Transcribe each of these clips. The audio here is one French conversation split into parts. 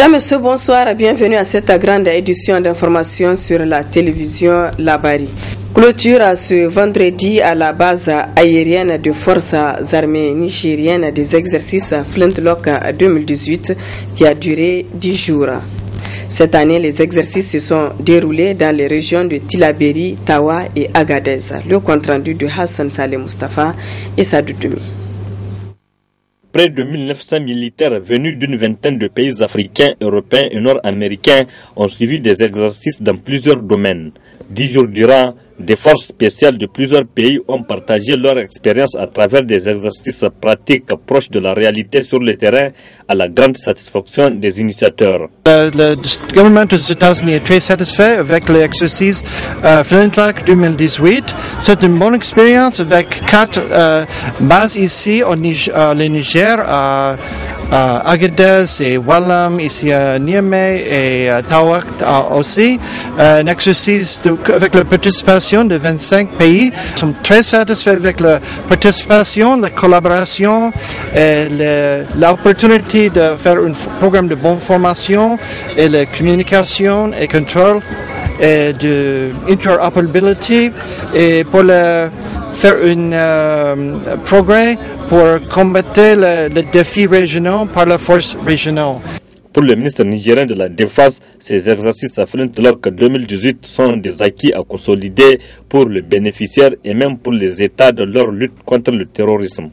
Mesdames, Messieurs, bonsoir. Bienvenue à cette grande édition d'information sur la télévision Labari. Clôture à ce vendredi à la base aérienne de forces armées nigériennes des exercices Flintlock 2018 qui a duré 10 jours. Cette année, les exercices se sont déroulés dans les régions de Tillabéri, Tawa et Agadez. Le compte-rendu de Hassan Saleh Mustafa et Sadou Doumi. Près de 1900 militaires venus d'une vingtaine de pays africains, européens et nord-américains ont suivi des exercices dans plusieurs domaines. 10 jours durant, des forces spéciales de plusieurs pays ont partagé leur expérience à travers des exercices pratiques proches de la réalité sur le terrain, à la grande satisfaction des initiateurs. Le gouvernement des États-Unis est très satisfait avec l'exercice Flintlock 2018. C'est une bonne expérience avec 4 bases ici au Niger, à Agadez et Wallam, ici à Niamey et à Tawa aussi. Un exercice avec la participation de 25 pays. Nous sommes très satisfaits avec la participation, la collaboration et l'opportunité de faire un programme de bonne formation et la communication et contrôle et de interopérabilité et pour faire un progrès pour combattre les défis régionaux par la force régionale. Pour le ministre nigérien de la Défense, ces exercices à Flintlock 2018 sont des acquis à consolider pour le bénéficiaire et même pour les États de leur lutte contre le terrorisme.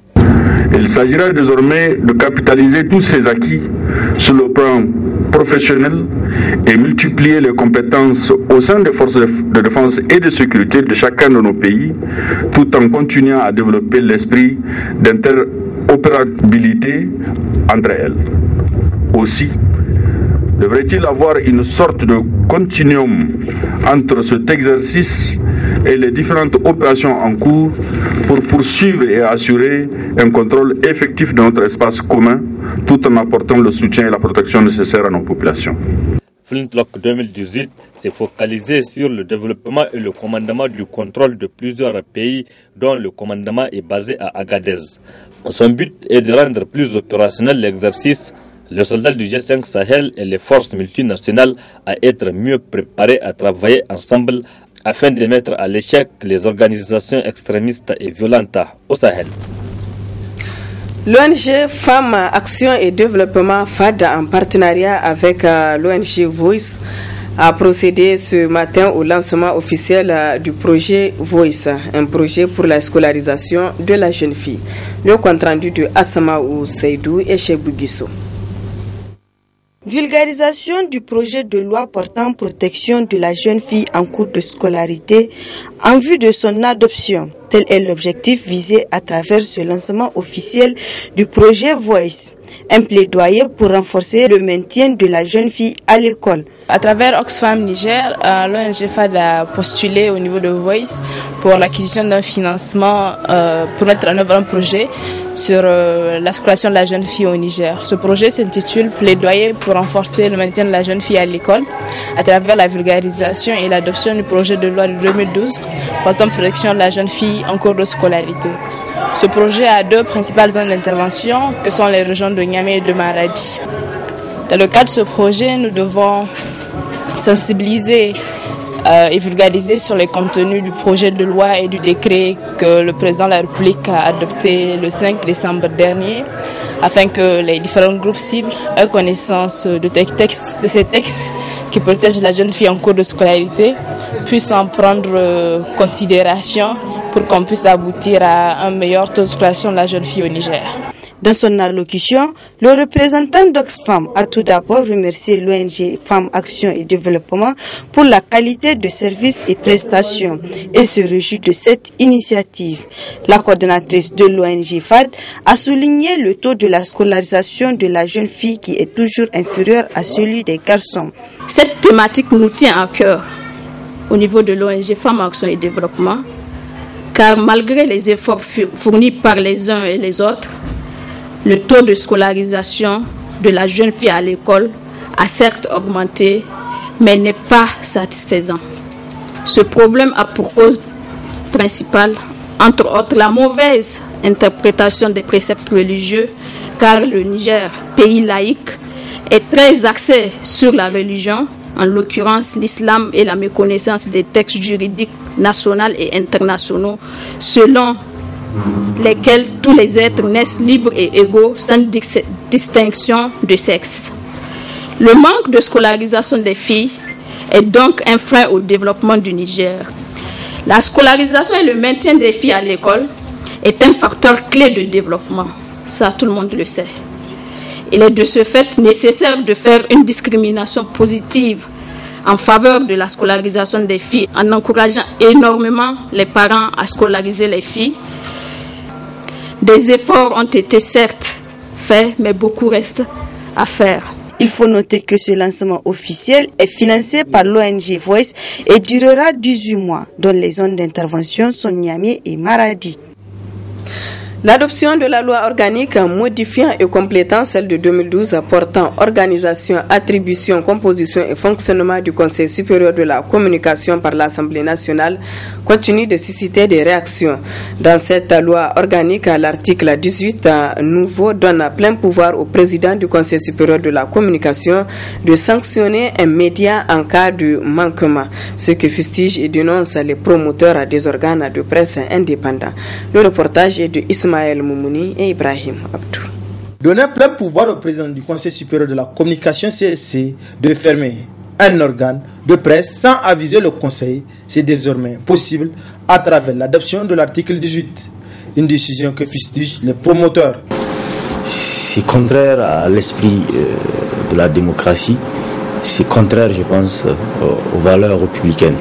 Il s'agira désormais de capitaliser tous ces acquis sur le plan professionnel et multiplier les compétences au sein des forces de défense et de sécurité de chacun de nos pays, tout en continuant à développer l'esprit d'interopérabilité entre elles. Aussi, devrait-il avoir une sorte de continuum entre cet exercice et les différentes opérations en cours pour poursuivre et assurer un contrôle effectif de notre espace commun, tout en apportant le soutien et la protection nécessaires à nos populations. Flintlock 2018 s'est focalisé sur le développement et le commandement du contrôle de plusieurs pays dont le commandement est basé à Agadez. Son but est de rendre plus opérationnel l'exercice, les soldats du G5 Sahel et les forces multinationales à être mieux préparés à travailler ensemble afin de mettre à l'échec les organisations extrémistes et violentes au Sahel. L'ONG Femmes Action et Développement FAD en partenariat avec l'ONG Voice a procédé ce matin au lancement officiel du projet Voice, un projet pour la scolarisation de la jeune fille. Le compte-rendu de Assamaou Seydou et Chebou Guisso. Vulgarisation du projet de loi portant protection de la jeune fille en cours de scolarité en vue de son adoption. Tel est l'objectif visé à travers ce lancement officiel du projet Voice, un plaidoyer pour renforcer le maintien de la jeune fille à l'école. À travers Oxfam Niger, l'ONG FAD a postulé au niveau de Voice pour l'acquisition d'un financement pour mettre en œuvre un projet sur la scolarisation de la jeune fille au Niger. Ce projet s'intitule Plaidoyer pour renforcer le maintien de la jeune fille à l'école à travers la vulgarisation et l'adoption du projet de loi de 2012 portant protection de la jeune fille en cours de scolarité. Ce projet a 2 principales zones d'intervention que sont les régions de Niamey et de Maradi. Dans le cadre de ce projet, nous devons sensibiliser et vulgariser sur les contenus du projet de loi et du décret que le président de la République a adopté le 5 décembre dernier afin que les différents groupes cibles aient connaissance de ces textes qui protègent la jeune fille en cours de scolarité, puissent en prendre considération pour qu'on puisse aboutir à un meilleur taux de scolarisation de la jeune fille au Niger. Dans son allocution, le représentant d'Oxfam a tout d'abord remercié l'ONG Femmes Action et Développement pour la qualité de services et prestations et se réjouit de cette initiative. La coordonnatrice de l'ONG FAD a souligné le taux de la scolarisation de la jeune fille qui est toujours inférieur à celui des garçons. Cette thématique nous tient à cœur au niveau de l'ONG Femmes Action et Développement, car malgré les efforts fournis par les uns et les autres, le taux de scolarisation de la jeune fille à l'école a certes augmenté, mais n'est pas satisfaisant. Ce problème a pour cause principale, entre autres, la mauvaise interprétation des préceptes religieux, car le Niger, pays laïque, est très axé sur la religion, en l'occurrence l'islam et la méconnaissance des textes juridiques nationaux et internationaux, selon lesquels tous les êtres naissent libres et égaux sans distinction de sexe. Le manque de scolarisation des filles est donc un frein au développement du Niger. La scolarisation et le maintien des filles à l'école est un facteur clé de développement. Ça, tout le monde le sait. Il est de ce fait nécessaire de faire une discrimination positive en faveur de la scolarisation des filles en encourageant énormément les parents à scolariser les filles. Des efforts ont été certes faits, mais beaucoup reste à faire. Il faut noter que ce lancement officiel est financé par l'ONG Voice et durera 18 mois, dont les zones d'intervention sont Niamey et Maradi. L'adoption de la loi organique modifiant et complétant celle de 2012 portant organisation, attribution, composition et fonctionnement du Conseil supérieur de la communication par l'Assemblée nationale continue de susciter des réactions. Dans cette loi organique, l'article 18 nouveau donne plein pouvoir au président du Conseil supérieur de la communication de sanctionner un média en cas de manquement, ce que fustige et dénonce les promoteurs des organes de presse indépendants. Le reportage est de Ismaël Moumouni et Ibrahim Abdou. Donner plein pouvoir au président du Conseil supérieur de la communication CSC de fermer un organe de presse sans aviser le Conseil, c'est désormais possible à travers l'adoption de l'article 18, une décision que fustigent les promoteurs. C'est contraire à l'esprit de la démocratie, c'est contraire, je pense, aux valeurs républicaines.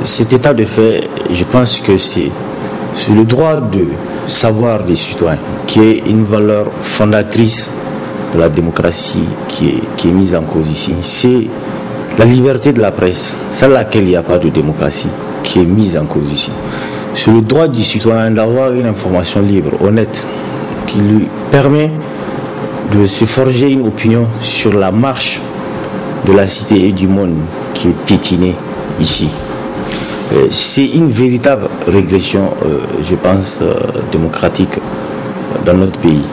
Cet état de fait, je pense que c'est le droit de savoir des citoyens, qui est une valeur fondatrice de la démocratie qui est mise en cause ici. C'est la liberté de la presse, sans laquelle il n'y a pas de démocratie, qui est mise en cause ici. C'est le droit du citoyen d'avoir une information libre, honnête, qui lui permet de se forger une opinion sur la marche de la cité et du monde qui est piétinée ici. C'est une véritable régression, je pense, démocratique dans notre pays.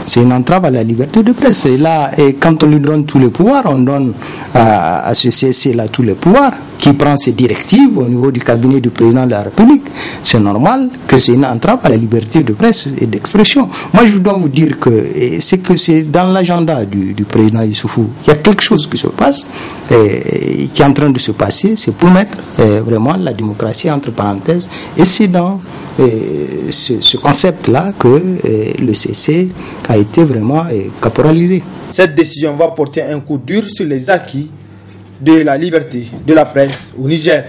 C'est une entrave à la liberté de presse. Et là, quand on lui donne tous les pouvoirs, on donne à ce CSC-là tous les pouvoirs, qui prend ses directives au niveau du cabinet du président de la République. C'est normal que c'est une entrave à la liberté de presse et d'expression. Moi, je dois vous dire que c'est dans l'agenda du président Issoufou. Il y a quelque chose qui se passe, qui est en train de se passer. C'est pour mettre vraiment la démocratie entre parenthèses. Et c'est dans ce concept-là que le CC a été vraiment caporalisé. Cette décision va porter un coup dur sur les acquis de la liberté de la presse au Niger.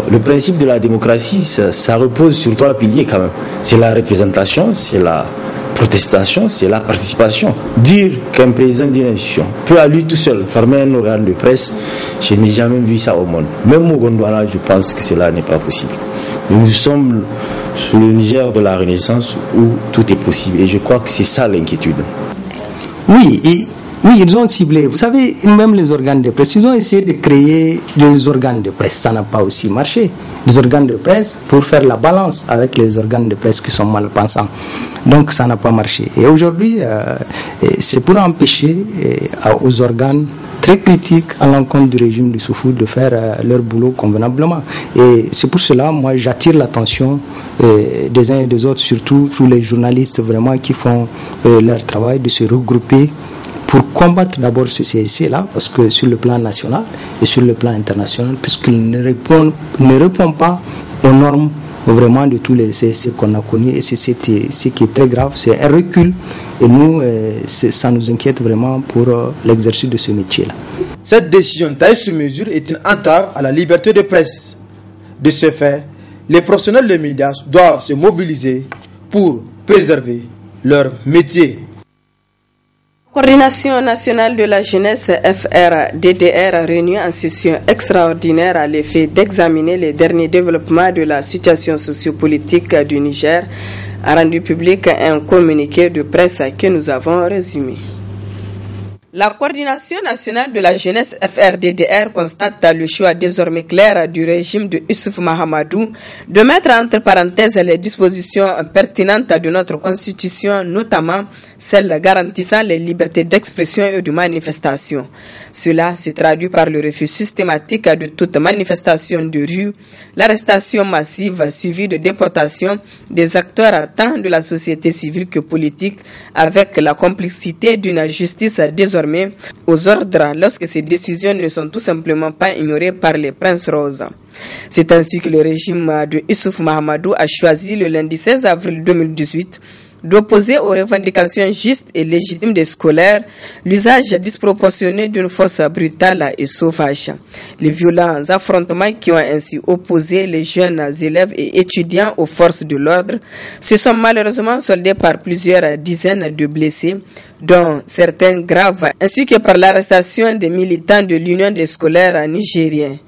Le principe de la démocratie, ça repose sur 3 piliers quand même. C'est la représentation, c'est la protestation, c'est la participation. Dire qu'un président d'une institution peut à lui tout seul fermer un organe de presse, je n'ai jamais vu ça au monde. Même au Gondwana, je pense que cela n'est pas possible. Nous sommes sur le Niger de la Renaissance où tout est possible et je crois que c'est ça l'inquiétude. Oui, ils ont ciblé. Vous savez, même les organes de presse, ils ont essayé de créer des organes de presse. Ça n'a pas aussi marché. Des organes de presse pour faire la balance avec les organes de presse qui sont mal pensants. Donc ça n'a pas marché. Et aujourd'hui, c'est pour empêcher aux organes très critiques à l'encontre du régime du Issoufou de faire leur boulot convenablement. Et c'est pour cela, moi, j'attire l'attention des uns et des autres, surtout tous les journalistes vraiment qui font leur travail, de se regrouper pour combattre d'abord ce CSC-là, parce que sur le plan national et sur le plan international, puisqu'il ne répond pas aux normes vraiment de tous les CSC qu'on a connus, et c'est ce qui est très grave, c'est un recul, et nous, ça nous inquiète vraiment pour l'exercice de ce métier-là. Cette décision taille sur mesure est une entrave à la liberté de presse. De ce fait, les professionnels des médias doivent se mobiliser pour préserver leur métier. Coordination nationale de la jeunesse FRDDR réunie en session extraordinaire à l'effet d'examiner les derniers développements de la situation sociopolitique du Niger a rendu public un communiqué de presse que nous avons résumé. La coordination nationale de la jeunesse FRDDR constate le choix désormais clair du régime de Issoufou Mahamadou de mettre entre parenthèses les dispositions pertinentes de notre constitution, notamment celle garantissant les libertés d'expression et de manifestation. Cela se traduit par le refus systématique de toute manifestation de rue, l'arrestation massive suivie de déportation des acteurs tant de la société civile que politique, avec la complexité d'une justice désormais aux ordres lorsque ces décisions ne sont tout simplement pas ignorées par les princes roses. C'est ainsi que le régime de Issoufou Mahamadou a choisi le lundi 16 avril 2018 d'opposer aux revendications justes et légitimes des scolaires l'usage disproportionné d'une force brutale et sauvage. Les violents affrontements qui ont ainsi opposé les jeunes élèves et étudiants aux forces de l'ordre se sont malheureusement soldés par plusieurs dizaines de blessés, dont certains graves, ainsi que par l'arrestation des militants de l'Union des scolaires nigériens.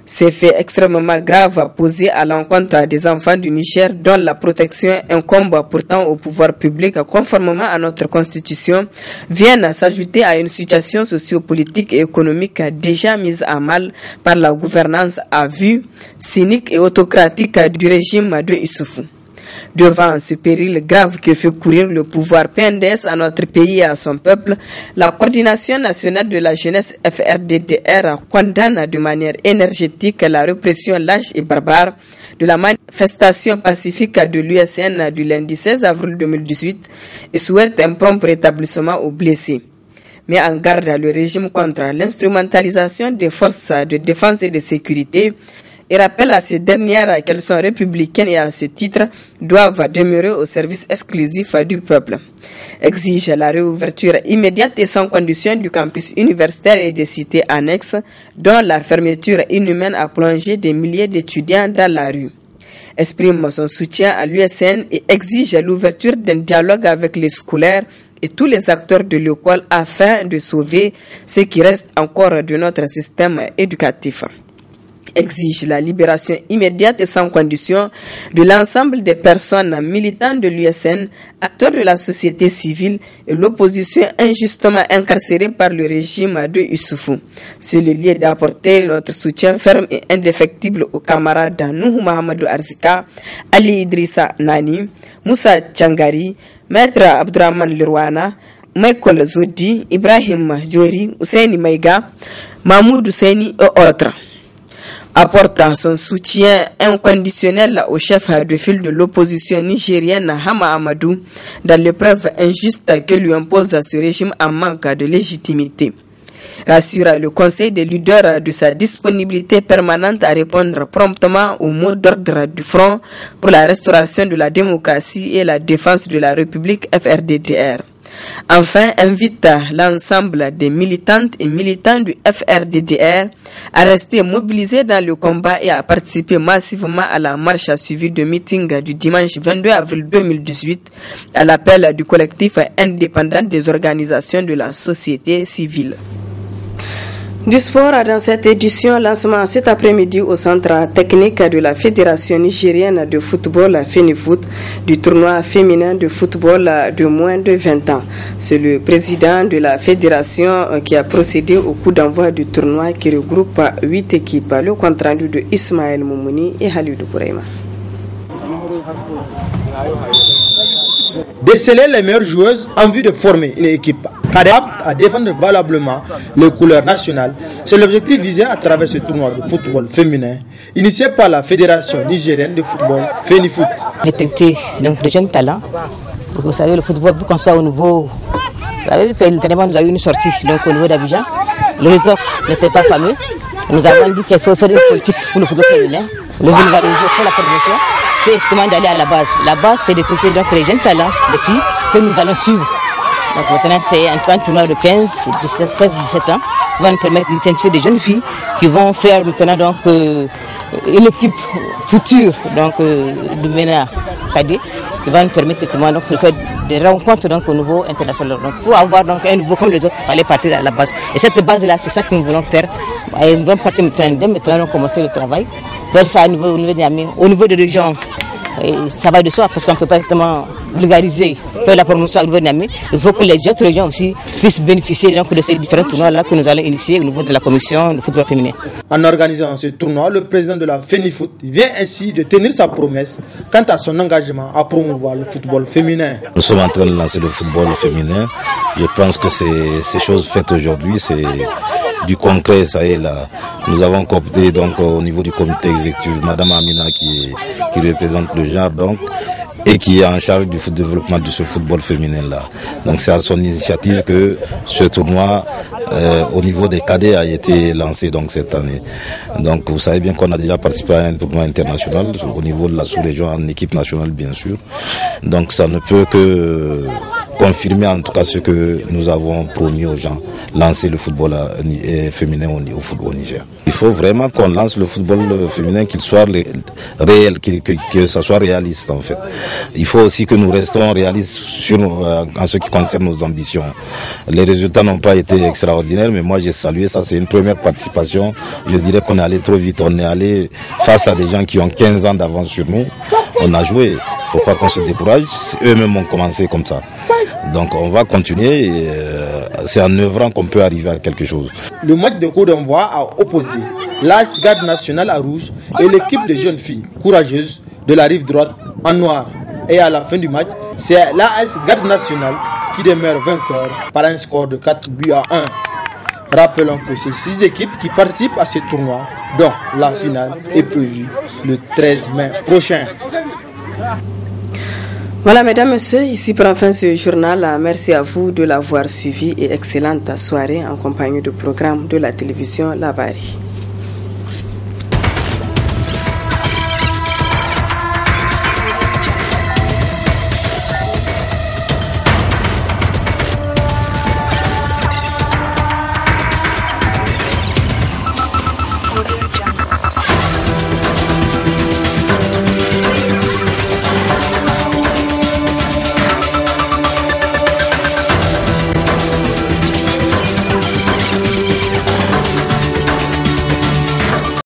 Ces faits extrêmement graves posés à l'encontre des enfants du Niger, dont la protection incombe pourtant au pouvoir public conformément à notre constitution, viennent s'ajouter à une situation sociopolitique et économique déjà mise à mal par la gouvernance à vue, cynique et autocratique du régime de Issoufou. Devant ce péril grave que fait courir le pouvoir PNDS à notre pays et à son peuple, la Coordination nationale de la jeunesse FRDDR condamne de manière énergétique la répression lâche et barbare de la manifestation pacifique de l'USN du lundi 16 avril 2018 et souhaite un prompt rétablissement aux blessés. Mais en garde le régime contre l'instrumentalisation des forces de défense et de sécurité et rappelle à ces dernières qu'elles sont républicaines et à ce titre doivent demeurer au service exclusif du peuple. Exige la réouverture immédiate et sans condition du campus universitaire et des cités annexes, dont la fermeture inhumaine a plongé des milliers d'étudiants dans la rue. Exprime son soutien à l'USN et exige l'ouverture d'un dialogue avec les scolaires et tous les acteurs de l'école afin de sauver ce qui reste encore de notre système éducatif. Exige la libération immédiate et sans condition de l'ensemble des personnes militantes de l'USN, acteurs de la société civile et l'opposition injustement incarcérée par le régime de Issoufou. C'est le lieu d'apporter notre soutien ferme et indéfectible aux camarades Nuhu Mahamadou Arzika, Ali Idrissa Nani, Moussa Tchangari, Maître Abdurrahman Lirwana, Michael Zodi, Ibrahim Djori, Ousseini Maïga, Mahmoud Ousseini et autres. Apporte son soutien inconditionnel au chef de file de l'opposition nigérienne Hama Amadou dans l'épreuve injuste que lui impose ce régime en manque de légitimité. Rassure le Conseil des leaders de sa disponibilité permanente à répondre promptement aux mots d'ordre du Front pour la restauration de la démocratie et la défense de la République FRDDR. Enfin, invite l'ensemble des militantes et militants du FRDDR à rester mobilisés dans le combat et à participer massivement à la marche suivie de meeting du dimanche 22 avril 2018 à l'appel du collectif indépendant des organisations de la société civile. Du sport dans cette édition, lancement cet après-midi au centre technique de la Fédération nigérienne de football FENIFOOT du tournoi féminin de football de moins de 20 ans. C'est le président de la fédération qui a procédé au coup d'envoi du tournoi qui regroupe 8 équipes. Le compte rendu de Ismaël Moumouni et Halidou Bouraima. Déceler les meilleures joueuses en vue de former une équipe capable à défendre valablement les couleurs nationales, c'est l'objectif visé à travers ce tournoi de football féminin initié par la Fédération nigérienne de football FENIFOOT. Détecter donc de jeunes talents, pour que vous savez le football, pour qu'on soit au niveau, vous savez que dernièrement nous avons eu une sortie donc au niveau d'Abidjan, le réseau n'était pas fameux, nous avons dit qu'il faut faire une politique pour le football féminin, le vulgariser pour la promotion, c'est effectivement d'aller à la base. La base c'est de détecter donc les jeunes talents, les filles que nous allons suivre. Donc maintenant c'est un tournoi de 15, 17, 13, 17 ans qui va nous permettre d'identifier des jeunes filles qui vont faire maintenant donc une équipe future donc de MENA cadet qui va nous permettre effectivement donc de faire des rencontres donc au niveau international. Donc pour avoir donc un niveau comme les autres, il fallait partir à la base. Et cette base là c'est ça que nous voulons faire. Et nous allons partir maintenant, dès maintenant commencer le travail. Faire ça au niveau des amis, au niveau des régions. Et ça va de soi parce qu'on ne peut pas exactement vulgariser, faire la promotion au niveau de Niamey. Il faut que les autres régions aussi puissent bénéficier donc, de ces différents tournois-là que nous allons initier au niveau de la commission de football féminin. En organisant ce tournoi, le président de la FENIFOOT vient ainsi de tenir sa promesse quant à son engagement à promouvoir le football féminin. Nous sommes en train de lancer le football féminin. Je pense que ces choses faites aujourd'hui, c'est du concret, ça y est là. Nous avons coopté donc au niveau du comité exécutif Madame Amina qui représente le genre donc et qui est en charge du développement de ce football féminin là. Donc c'est à son initiative que ce tournoi au niveau des cadets a été lancé donc cette année. Donc vous savez bien qu'on a déjà participé à un tournoi international au niveau de la sous-région en équipe nationale bien sûr. Donc ça ne peut que confirmer en tout cas ce que nous avons promis aux gens, lancer le football féminin au football au Niger. Il faut vraiment qu'on lance le football féminin, qu'il soit réel, que ça soit réaliste en fait. Il faut aussi que nous restons réalistes en ce qui concerne nos ambitions. Les résultats n'ont pas été extraordinaires, mais moi j'ai salué ça, c'est une première participation. Je dirais qu'on est allé trop vite, on est allé face à des gens qui ont 15 ans d'avance sur nous. On a joué, il ne faut pas qu'on se décourage, eux-mêmes ont commencé comme ça. Donc on va continuer, et, c'est en œuvrant qu'on peut arriver à quelque chose. Le match de coup d'envoi a opposé l'AS Garde Nationale à rouge et l'équipe de jeunes filles courageuses de la rive droite en noir. Et à la fin du match, c'est l'AS Garde Nationale qui demeure vainqueur par un score de 4 buts à 1. Rappelons que c'est 6 équipes qui participent à ce tournoi, dont la finale est prévue le 13 mai prochain. Voilà, mesdames, messieurs, ici prend fin ce journal. Merci à vous de l'avoir suivi et excellente soirée en compagnie du programme de la télévision Labari.